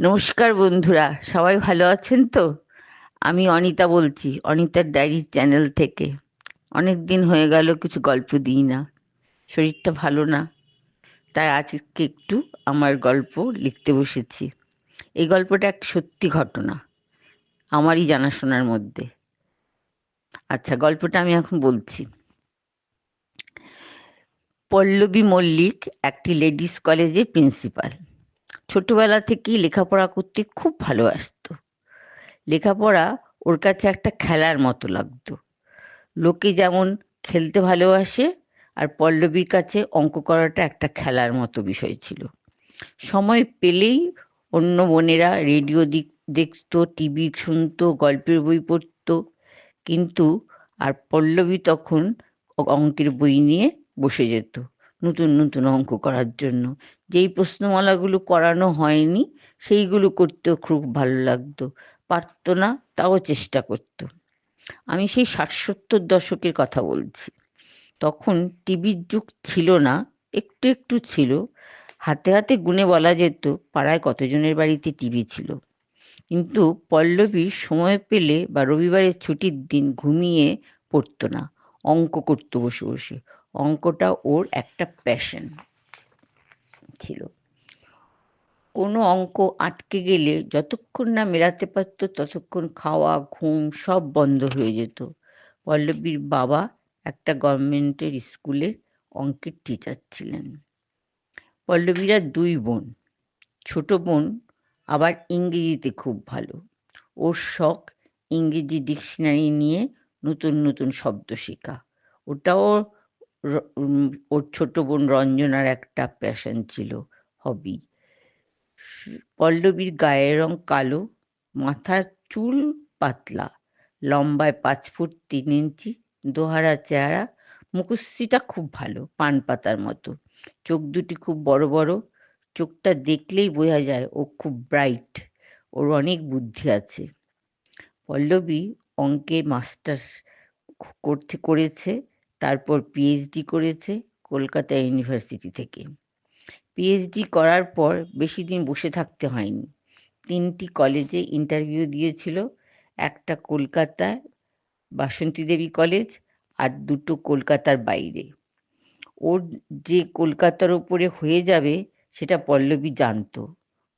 নমস্কার বন্ধুরা, সবাই ভালো আছেন তো? আমি অনিতা বলছি, অনিতার ডায়েরি চ্যানেল থেকে। অনেক দিন হয়ে গেল কিছু গল্প দিই না, শরীরটা ভালো না। তাই আজকে একটু আমার গল্প লিখতে বসেছি। এই গল্পটা একটা সত্যি ঘটনা, আমারই জানাশোনার মধ্যে। আচ্ছা, গল্পটা আমি এখন বলছি। পল্লবী মল্লিক একটি লেডিস কলেজের প্রিন্সিপাল। ছোটবেলা থেকেই লেখাপড়া করতে খুব ভালোবাসতো। লেখাপড়া ওর কাছে একটা খেলার মতো লাগতো। লোকে যেমন খেলতে ভালোবাসে, আর পল্লবীর কাছে অঙ্ক করাটা একটা খেলার মতো বিষয় ছিল। সময় পেলেই অন্য বোনেরা রেডিও দেখতো, টিভি শুনতো, গল্পের বই পড়তো, কিন্তু আর পল্লবী তখন অঙ্কের বই নিয়ে বসে যেত নতুন নতুন অঙ্ক করার জন্য। যেই প্রশ্নমালাগুলো করানো হয়নি সেইগুলো করতেও খুব ভালো লাগতো। পারতো না, তাও চেষ্টা করতো। আমি সেই 60-70 দশকের কথা বলছি। তখন টিভির যুগ ছিল না, একটু একটু ছিল। হাতে হাতে গুণে বলা যেত পাড়ায় কতজনের বাড়িতে টিভি ছিল। কিন্তু পল্লবী সময় পেলে বা রবিবারের ছুটির দিন ঘুমিয়ে পড়তো না, অঙ্ক করতো বসে বসে। অঙ্কটা ওর একটা প্যাশন ছিল। কোনো অঙ্ক আটকে গেলে যতক্ষণ না মেলাতে পারতো ততক্ষণ খাওয়া ঘুম সব বন্ধ হয়ে যেত। পল্লবীর বাবা একটা গভর্নমেন্টের স্কুলে অঙ্কের টিচার ছিলেন। পল্লবীরা দুই বোন। ছোট বোন আবার ইংরেজিতে খুব ভালো। ওর শখ ইংরেজি ডিকশনারি নিয়ে নতুন নতুন শব্দ শেখা। ওটাও ওর ছোট বোন রঞ্জনার একটা প্যাশন ছিল, হবি। পল্লবীর গায়ের রং কালো, মাথার চুল পাতলা, লম্বায় 5 ফুট 3 ইঞ্চি, দোহারা চেহারা। মুখশ্রীটা খুব ভালো, পান পাতার মতো। চোখ দুটি খুব বড় বড়। চোখটা দেখলেই বোঝা যায় ও খুব ব্রাইট, ওর অনেক বুদ্ধি আছে। পল্লবী অঙ্কে মাস্টার্স করেছে, তারপর পিএইচডি করেছে কলকাতা ইউনিভার্সিটি থেকে। পিএইচডি করার পর বেশি দিন বসে থাকতে হয়নি। 3টি কলেজে ইন্টারভিউ দিয়েছিল। একটা কলকাতায়, বাসন্তী দেবী কলেজ, আর 2টো কলকাতার বাইরে। ওর যে কলকাতার ওপরে হয়ে যাবে সেটা পল্লবী জানতো।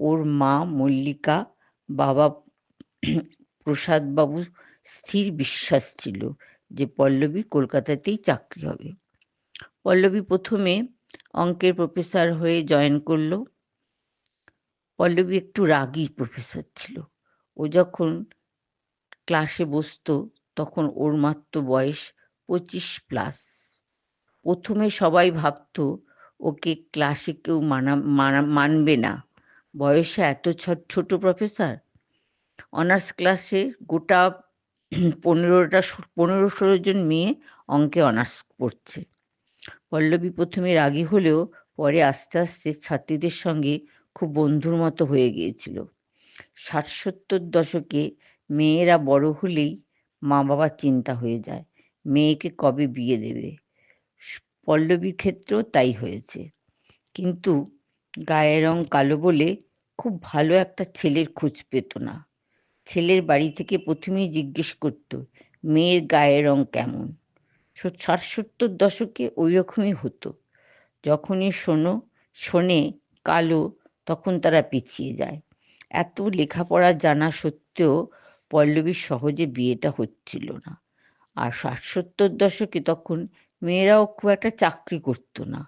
ওর মা মল্লিকা, বাবা প্রসাদবাবু স্থির বিশ্বাস ছিল যে পল্লবীর কলকাতাতেই চাকরি হবে। পল্লবী প্রথমে অঙ্কের প্রফেসর হয়ে জয়েন করলো। পল্লবী একটু রাগী প্রফেসর ছিল। ও যখন ক্লাসে বসতো তখন ওর মাত্র বয়স 25+। প্রথমে সবাই ভাবতো ওকে ক্লাসে কেউ মানবে না, বয়সে এত ছোট প্রফেসর। অনার্স ক্লাসে গোটা 15-16 জন মেয়ে অঙ্কে অনার্স পড়ছে। পল্লবী প্রথমে রাগী হলেও পরে আস্তে আস্তে ছাত্রীদের সঙ্গে খুব বন্ধুর মতো হয়ে গিয়েছিল। 60-70 দশকে মেয়েরা বড় হলেই মা বাবার চিন্তা হয়ে যায় মেয়েকে কবে বিয়ে দেবে। পল্লবীর ক্ষেত্রেও তাই হয়েছে। কিন্তু গায়ের রং কালো বলে খুব ভালো একটা ছেলের খোঁজ পেত না। ছেলের বাড়ি থেকে প্রথমেই জিজ্ঞেস করতো মেয়ের গায়ের রং কেমন। 60-70 দশকে ওই রকমই হতো। যখনই শোনে কালো, তখন তারা পিছিয়ে যায়। এত লেখাপড়া জানা সত্ত্বেও পল্লবীর সহজে বিয়েটা হচ্ছিল না। আর 60-70 দশকে তখন মেয়েরাও খুব একটা চাকরি করতো না।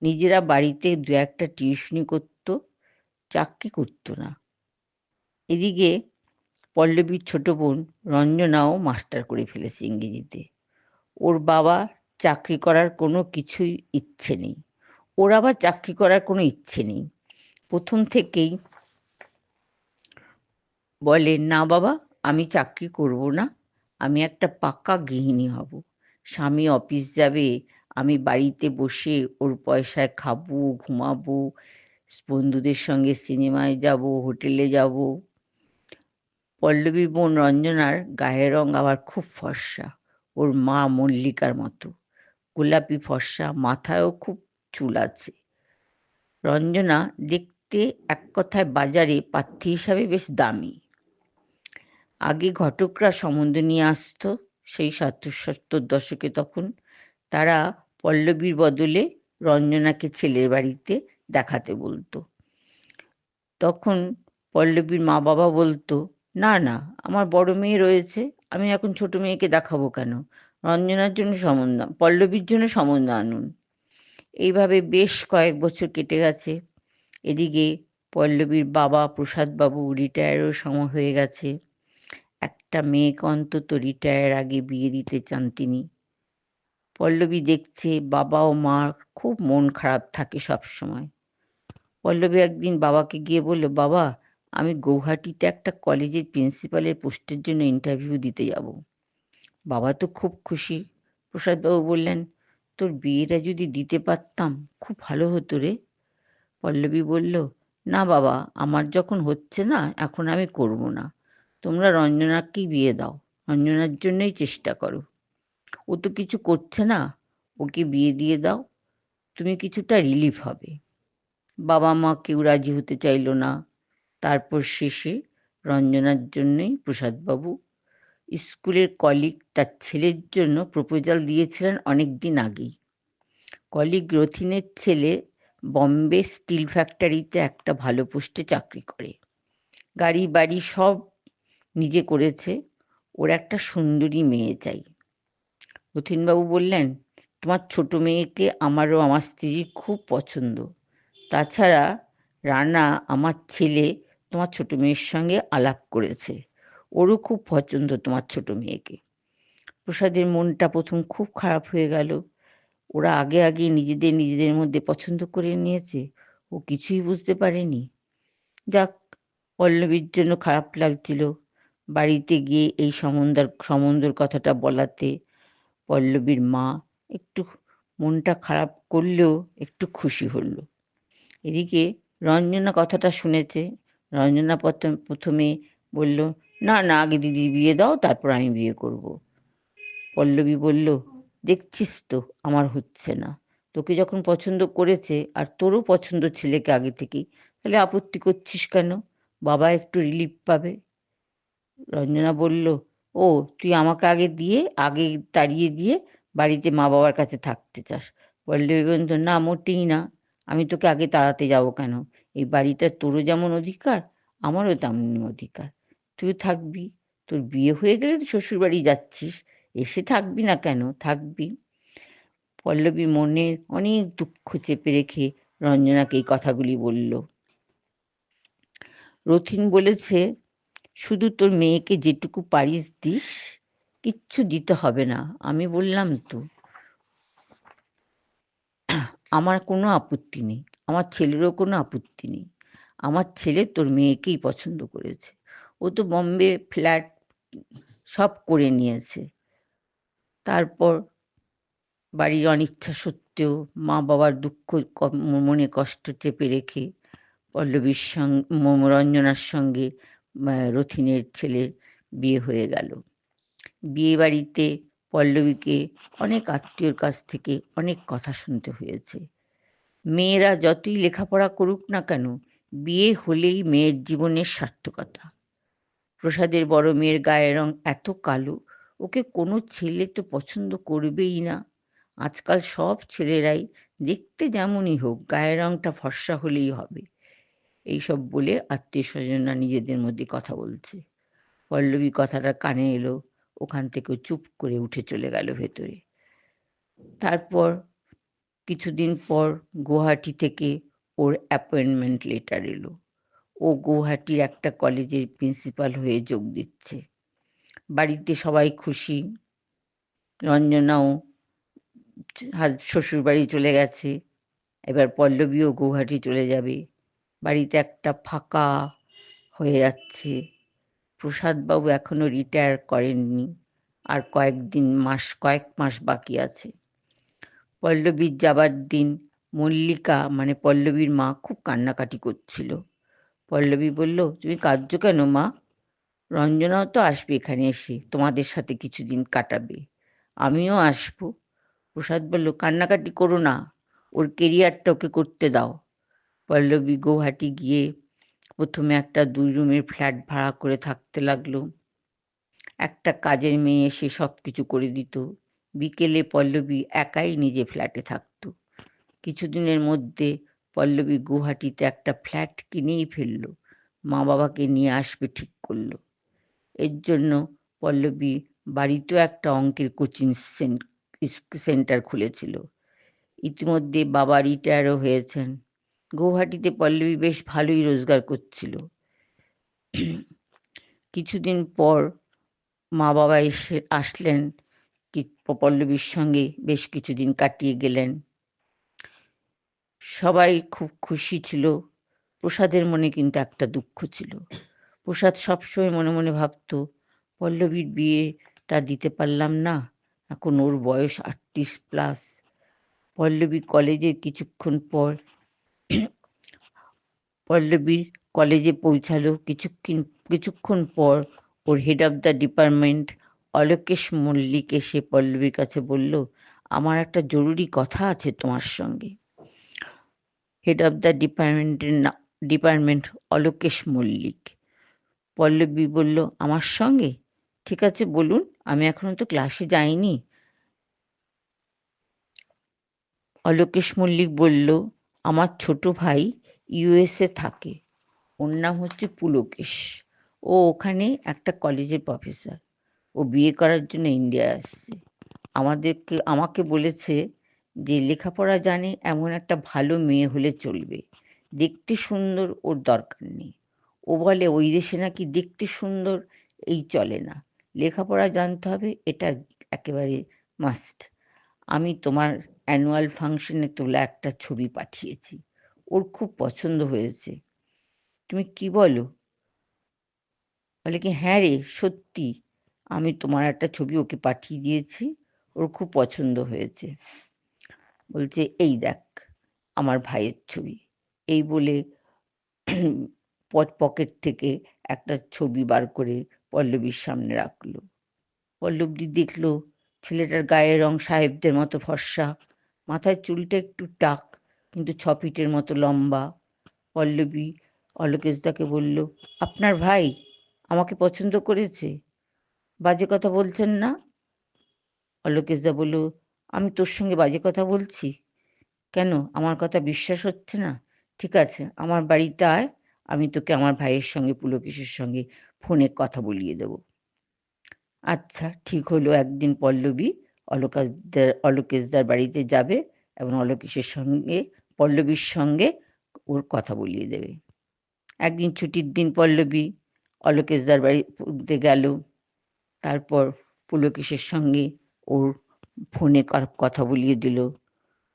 নিজেরা বাড়িতে 2-একটা টিউশনি করতো, চাকরি করতো না। এদিকে পল্লবীর ছোট বোন রঞ্জনাও মাস্টার করে ফেলেছে ইংরেজিতে। ওর বাবা চাকরি করার কোনো কিছুই ইচ্ছে নেই, ওর আবার চাকরি করার কোনো ইচ্ছে নেই। প্রথম থেকেই বলে, না বাবা, আমি চাকরি করব না, আমি একটা পাক্কা গৃহিণী হব। স্বামী অফিস যাবে, আমি বাড়িতে বসে ওর পয়সায় খাবো, ঘুমাবো, বন্ধুদের সঙ্গে সিনেমায় যাব, হোটেলে যাব। পল্লবীর বোন রঞ্জনার গায়ের রং আবার খুব ফর্সা, ওর মা মল্লিকার মতো গোলাপি ফর্সা, মাথায়ও খুব চুল আছে। রঞ্জনা দেখতে বাড়িতে এক কথায় বাজারে পাত্রী হিসাবে বেশ দামি। আগে ঘটকরা সম্বন্ধ নিয়ে আসতো, সেই ৭০-৭০ দশকে। তখন তারা পল্লবীর বদলে রঞ্জনাকে ছেলের বাড়িতে দেখাতে বলতো। তখন পল্লবীর মা বাবা বলতো, না না, আমার বড় মেয়ে রয়েছে, আমি এখন ছোট মেয়েকে দেখাবো কেন? রঞ্জনার জন্য সম্বন্ধ, পল্লবীর জন্য সম্বন্ধ আনুন। এইভাবে বেশ কয়েক বছর কেটে গেছে। এদিকে পল্লবীর বাবা প্রসাদবাবু রিটায়ারেরও সময় হয়ে গেছে। একটা মেয়েকে অন্তত রিটায়ার আগে বিয়ে দিতে চান তিনি। পল্লবী দেখছে বাবা ও মার খুব মন খারাপ থাকে সব সময়। পল্লবী একদিন বাবাকে গিয়ে বলল, বাবা, আমি গৌহাটিতে একটা কলেজের প্রিন্সিপালের পোস্টের জন্য ইন্টারভিউ দিতে যাব। বাবা তো খুব খুশি। প্রসাদবাবু বললেন, তোর বিয়েটা যদি দিতে পারতাম খুব ভালো হতো রে। পল্লবী বলল, না বাবা, আমার যখন হচ্ছে না এখন আমি করব না। তোমরা রঞ্জনাকেই বিয়ে দাও, রঞ্জনার জন্যই চেষ্টা করো। ও তো কিছু করছে না, ওকে বিয়ে দিয়ে দাও, তুমি কিছুটা রিলিফ হবে। বাবা মা কেউ রাজি হতে চাইল না। তারপর শেষে রঞ্জনার জন্যই প্রসাদবাবু স্কুলের কলিগ তার ছেলের জন্য প্রপোজাল দিয়েছিলেন অনেক দিন আগেই। কলিগ রথিনের ছেলে বম্বে স্টিল ফ্যাক্টরিতে একটা ভালো পোস্টে চাকরি করে, গাড়ি বাড়ি সব নিজে করেছে। ওর একটা সুন্দরী মেয়ে চাই। রথিনবাবু বললেন, তোমার ছোট মেয়েকে আমারও আমার স্ত্রীর খুব পছন্দ। তাছাড়া রানা, আমার ছেলে, তোমার ছোট মেয়ের সঙ্গে আলাপ করেছে, ওরও খুব পছন্দ তোমার ছোট মেয়েকে। প্রসাদের মনটা প্রথম খুব খারাপ হয়ে গেল। ওরা আগে আগে নিজেদের নিজেদের মধ্যে পছন্দ করে নিয়েছে, ও কিছুই বুঝতে পারেনি। যাক, পল্লবীর জন্য খারাপ লাগছিল। বাড়িতে গিয়ে এই সম্বন্ধের কথাটা বলাতে পল্লবীর মা একটু মনটা খারাপ করলেও একটু খুশি হলো। এদিকে রঞ্জনা কথাটা শুনেছে। রঞ্জনা প্রথমে বলল, না না, আগে দিদির বিয়ে দাও, তারপর আমি বিয়ে করব। পল্লবী বলল, দেখছিস তো আমার হচ্ছে না, তোকে যখন পছন্দ করেছে আর তোরও পছন্দ ছেলেকে আগে থেকেই, তাহলে আপত্তি করছিস কেন? বাবা একটু রিলিফ পাবে। রঞ্জনা বলল, ও, তুই আমাকে আগে তাড়িয়ে দিয়ে বাড়িতে মা বাবার কাছে থাকতে চাস? পল্লবী বলল, না মোটেই না, আমি তোকে আগে তাড়াতে যাব কেন? এই বাড়িটা তোরও যেমন অধিকার, আমারও তেমনি অধিকার। তুই থাকবি, তোর বিয়ে হয়ে গেলে তুই শ্বশুর বাড়ি যাচ্ছিস, এসে থাকবি না কেন? থাকবি। পল্লবী মনে অনেক দুঃখ চেপে রেখে রঞ্জনাকে এই কথাগুলি বলল। রথিন বলেছে, শুধু তোর মেয়েকে যেটুকু পারিস দিস, কিচ্ছু দিতে হবে না। আমি বললাম তো, আমার কোনো আপত্তি নেই, আমার ছেলেরও কোনো আপত্তি নেই। আমার ছেলে তোর মেয়েকেই পছন্দ করেছে। ও তো বম্বে ফ্ল্যাট সব করে নিয়েছে। তারপর বাড়ির অনিচ্ছা সত্ত্বেও মা বাবার দুঃখ মনে কষ্ট চেপে রেখে পল্লবীর সঙ্গে রঞ্জনার সঙ্গে রথিনের ছেলের বিয়ে হয়ে গেল। বিয়ে বাড়িতে পল্লবীকে অনেক আত্মীয়র কাছ থেকে অনেক কথা শুনতে হয়েছে। মেয়েরা যতই লেখাপড়া করুক না কেন, বিয়ে হলেই মেয়ের জীবনের সার্থকতা। প্রসাদের বড় মেয়ের গায়ের রং এত কালো, ওকে কোনো ছেলে তো পছন্দ করবেই না। আজকাল সব ছেলেরাই দেখতে যেমনই হোক গায়ের রংটা ফর্সা হলেই হবে, এইসব বলে আত্মীয় স্বজনরা নিজেদের মধ্যে কথা বলছে। পল্লবী কথাটা কানে এলো, ওখান থেকে চুপ করে উঠে চলে গেল ভেতরে। তারপর কিছুদিন পর গুয়াহাটি থেকে ওর অ্যাপয়েন্টমেন্ট লেটার এলো। ও গুয়াহাটির একটা কলেজের প্রিন্সিপাল হয়ে যোগ দিচ্ছে। বাড়িতে সবাই খুশি। রঞ্জনাও শ্বশুর বাড়ি চলে গেছে। এবার পল্লবীও গুয়াহাটি চলে যাবে। বাড়িতে একটা ফাঁকা হয়ে যাচ্ছে। প্রসাদবাবু এখনো রিটায়ার করেননি, আর কয়েক মাস বাকি আছে। পল্লবীর যাবার দিন মল্লিকা মানে পল্লবীর মা খুব কান্নাকাটি করছিল। পল্লবী বলল, তুমি কাঁদছো কেন মা? রঞ্জনাও তো আসবে এখানে, এসে তোমাদের সাথে কিছুদিন কাটাবে, আমিও আসবো। প্রসাদ বলল, কান্নাকাটি করো না, ওর কেরিয়ারটা ওকে করতে দাও। পল্লবী গৌহাটি গিয়ে প্রথমে একটা 2 রুমের ফ্ল্যাট ভাড়া করে থাকতে লাগলো। একটা কাজের মেয়ে এসে সবকিছু করে দিত। বিকেলে পল্লবী একাই নিজে ফ্ল্যাটে থাকতো। কিছুদিনের মধ্যে পল্লবী গৌহাটিতে একটা ফ্ল্যাট কিনেই ফেললো। মা-বাবাকে নিয়ে আসবে ঠিক করলো। এর জন্য পল্লবী বাড়িতেও একটা অঙ্কের কোচিং সেন্টার খুলেছিল। ইতিমধ্যে বাবা রিটায়ারও হয়েছেন। গৌহাটিতে পল্লবী বেশ ভালোই রোজগার করছিল। কিছুদিন পর মা-বাবা আসলেন। পল্লবীর সঙ্গে বেশ কিছুদিন কাটিয়ে গেলেন। সবাই খুব খুশি ছিল। প্রসাদের মনে কিন্তু একটা দুঃখ ছিল। প্রসাদ সবসময় মনে মনে ভাবতো, পল্লবীর বিয়েটা দিতে পারলাম না। এখন ওর বয়স 38+। পল্লবী কলেজে পৌঁছালো। কিছুক্ষণ পর ওর head of the department Alokesh Mallick এসে পল্লবীর কাছে বলল, আমার একটা জরুরি কথা আছে তোমার সঙ্গে। Head of the department Alokesh Mallick. Pallabi বলল, আমার সঙ্গে? ঠিক আছে, বলুন, আমি এখনো তো ক্লাসে যাইনি। অলোকেশ মল্লিক বলল, আমার ছোট ভাই ইউএসএ থাকে। ওর নাম হচ্ছে পুলকেশ। ও ওখানে একটা কলেজের প্রফেসর। ও বিয়ে করার জন্য ইন্ডিয়া আসছে। আমাকে বলেছে যে লেখাপড়া জানে এমন একটা ভালো মেয়ে হলে চলবে। দেখতে সুন্দর ওর দরকার নেই। ও বলে ওই দেশে নাকি দেখতে সুন্দর এই চলে না, লেখাপড়া জানতে হবে, এটা একেবারে মাস্ট। আমি তোমার অ্যানুয়াল ফাংশনে তোলা একটা ছবি পাঠিয়েছি, ওর খুব পছন্দ হয়েছে। তুমি কি বলো? বলে কি, হ্যাঁ রে, সত্যি, আমি তোমার একটা ছবি ওকে পাঠিয়ে দিয়েছি, ওর খুব পছন্দ হয়েছে। বলছে, এই দেখ আমার ভাইয়ের ছবি। এই বলে পকেট থেকে একটা ছবি বার করে পল্লবীর সামনে রাখলো। পল্লবী দেখলো ছেলেটার গায়ের রং সাহেবদের মতো ফর্সা, মাথায় চুলটা একটু টাক, কিন্তু 6 ফিটের মতো লম্বা। পল্লবী অলোকেশদাকে বলল, আপনার ভাই আমাকে পছন্দ করেছে? বাজে কথা বলছেন না? অলোকেশদা বলল, আমি তোর সঙ্গে বাজে কথা বলছি? কেন, আমার কথা বিশ্বাস হচ্ছে না? ঠিক আছে, আমার বাড়িতে আয়, আমি তোকে আমার ভাইয়ের সঙ্গে পুলকেশের সঙ্গে ফোনে কথা বলিয়ে দেব। আচ্ছা ঠিক হলো, একদিন পল্লবী অলোকেশদার বাড়িতে যাবে এবং পল্লবীর সঙ্গে ওর কথা বলিয়ে দেবে। একদিন ছুটির দিন পল্লবী অলোকেশদার বাড়িতে গেল। তারপর পুলকেশের সঙ্গে ওর ফোনে কথা বলিয়ে দিল।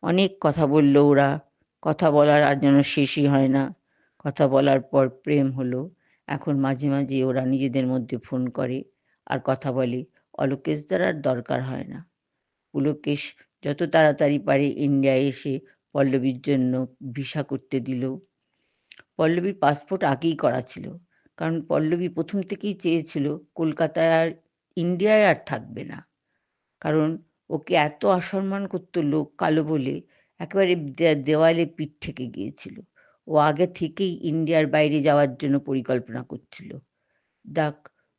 অনেক কথা বলল ওরা। কথা বলার আর যেন শেষই হয় না। কথা বলার পর প্রেম হলো। এখন মাঝে মাঝে ওরা নিজেদের মধ্যে ফোন করে আর কথা বলে। অলোকেশদার আর দরকার হয় না। পুলকেশ যত তাড়াতাড়ি পারে ইন্ডিয়ায় এসে পল্লবীর জন্য ভিসা করতে দিল। পল্লবীর পাসপোর্ট আগেই করা ছিল, কারণ পল্লবী প্রথম থেকেই চেয়েছিল কলকাতায় আর ইন্ডিয়ায় আর থাকবে না। কারণ ওকে এত অসম্মান করতো লোক কালো বলে, একেবারে দেওয়ালে পিঠ ঠেকে গিয়েছিল। ও আগে থেকেই ইন্ডিয়ার বাইরে যাওয়ার জন্য পরিকল্পনা করছিল। দেখ,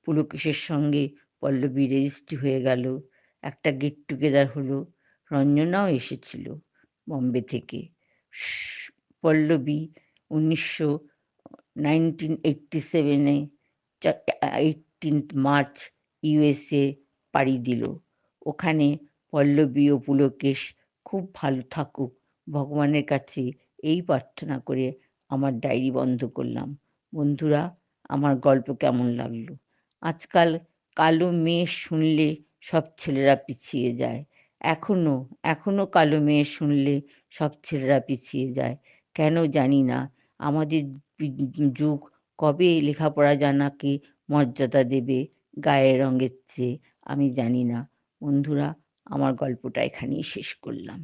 পুলকেশের সঙ্গে পল্লবী রেজিস্ট্রি হয়ে গেল। একটা গেট টুগেদার হলো। রঞ্জনাও এসেছিল বম্বে থেকে। পল্লবী 1987-এ 18 মার্চ ইউএসএ পাড়ি দিল। ওখানে পল্লবী ও পুলকেশ খুব ভালো থাকুক, ভগবানের কাছে এই প্রার্থনা করে আমার ডায়েরি বন্ধ করলাম। বন্ধুরা, আমার গল্প কেমন লাগলো? আজকাল কালো মেয়ে শুনলে সব ছেলেরা পিছিয়ে যায়। এখনো কালো মেয়ে শুনলে সব ছেলেরা পিছিয়ে যায়। কেন জানি না। আমাদের যুগ কবে লেখাপড়া জানাকে মর্যাদা দেবে গায়ের রঙের চেয়ে, আমি জানি না। বন্ধুরা, আমার গল্পটা এখানেই শেষ করলাম।